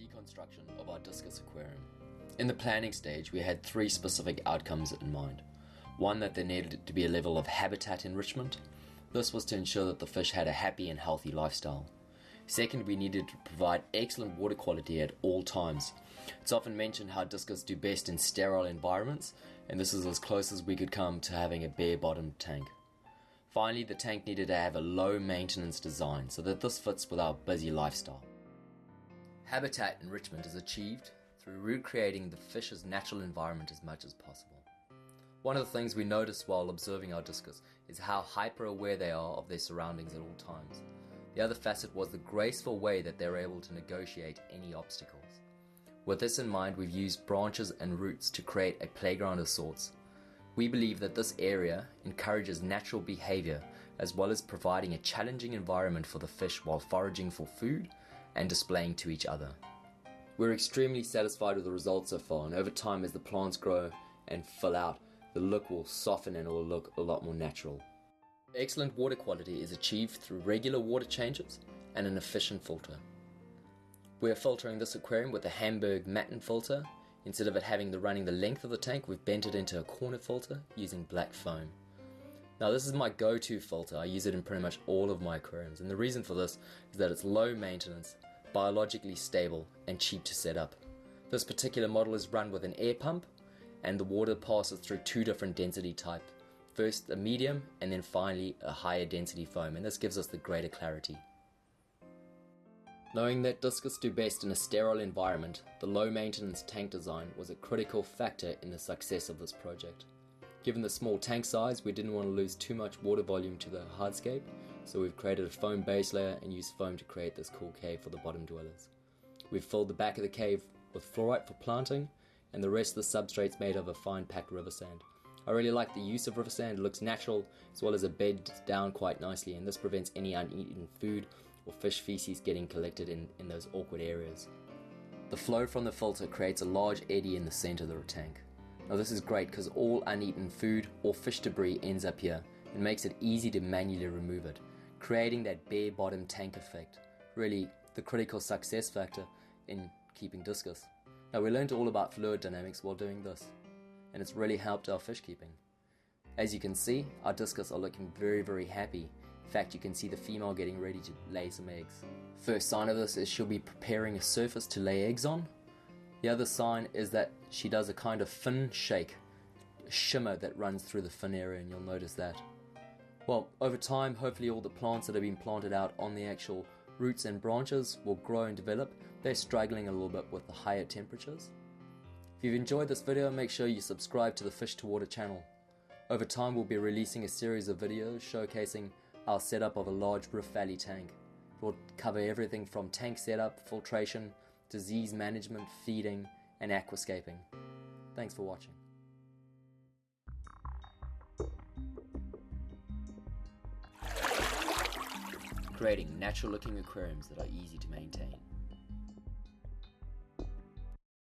reconstruction of our discus aquarium. In the planning stage, we had three specific outcomes in mind. One, that there needed to be a level of habitat enrichment. This was to ensure that the fish had a happy and healthy lifestyle. Second, we needed to provide excellent water quality at all times. It's often mentioned how discus do best in sterile environments, and this is as close as we could come to having a bare-bottomed tank. Finally, the tank needed to have a low maintenance design so that this fits with our busy lifestyle. Habitat enrichment is achieved through recreating the fish's natural environment as much as possible. One of the things we noticed while observing our discus is how hyper-aware they are of their surroundings at all times. The other facet was the graceful way that they're able to negotiate any obstacles. With this in mind, we've used branches and roots to create a playground of sorts. We believe that this area encourages natural behavior as well as providing a challenging environment for the fish while foraging for food and displaying to each other. We're extremely satisfied with the results so far, and over time as the plants grow and fill out, the look will soften and it will look a lot more natural. Excellent water quality is achieved through regular water changes and an efficient filter. We're filtering this aquarium with a Hamburg Matten Filter. Instead of it running the length of the tank, we've bent it into a corner filter using black foam. Now this is my go-to filter. I use it in pretty much all of my aquariums, and the reason for this is that it's low maintenance, biologically stable and cheap to set up. This particular model is run with an air pump, and the water passes through two different density types. First a medium and then finally a higher density foam, and this gives us the greater clarity. Knowing that discus do best in a sterile environment, the low maintenance tank design was a critical factor in the success of this project. Given the small tank size, we didn't want to lose too much water volume to the hardscape, so we've created a foam base layer and used foam to create this cool cave for the bottom dwellers. We've filled the back of the cave with fluorite for planting, and the rest of the substrate's made of a fine packed river sand. I really like the use of river sand. It looks natural as well as it beds down quite nicely, and this prevents any uneaten food or fish feces getting collected in those awkward areas. The flow from the filter creates a large eddy in the center of the tank. Now this is great because all uneaten food or fish debris ends up here and makes it easy to manually remove it, creating that bare bottom tank effect, really the critical success factor in keeping discus. Now we learned all about fluid dynamics while doing this, and it's really helped our fish keeping. As you can see, our discus are looking very, very happy. In fact, you can see the female getting ready to lay some eggs. First sign of this is she'll be preparing a surface to lay eggs on. The other sign is that she does a kind of fin shake, a shimmer that runs through the fin area, and you'll notice that. Well, over time, hopefully all the plants that have been planted out on the actual roots and branches will grow and develop. They're struggling a little bit with the higher temperatures. If you've enjoyed this video, make sure you subscribe to the Fish to Water channel. Over time we'll be releasing a series of videos showcasing our setup of a large Rift Valley tank. It will cover everything from tank setup, filtration, disease management, feeding and aquascaping. Thanks for watching. Creating natural looking aquariums that are easy to maintain.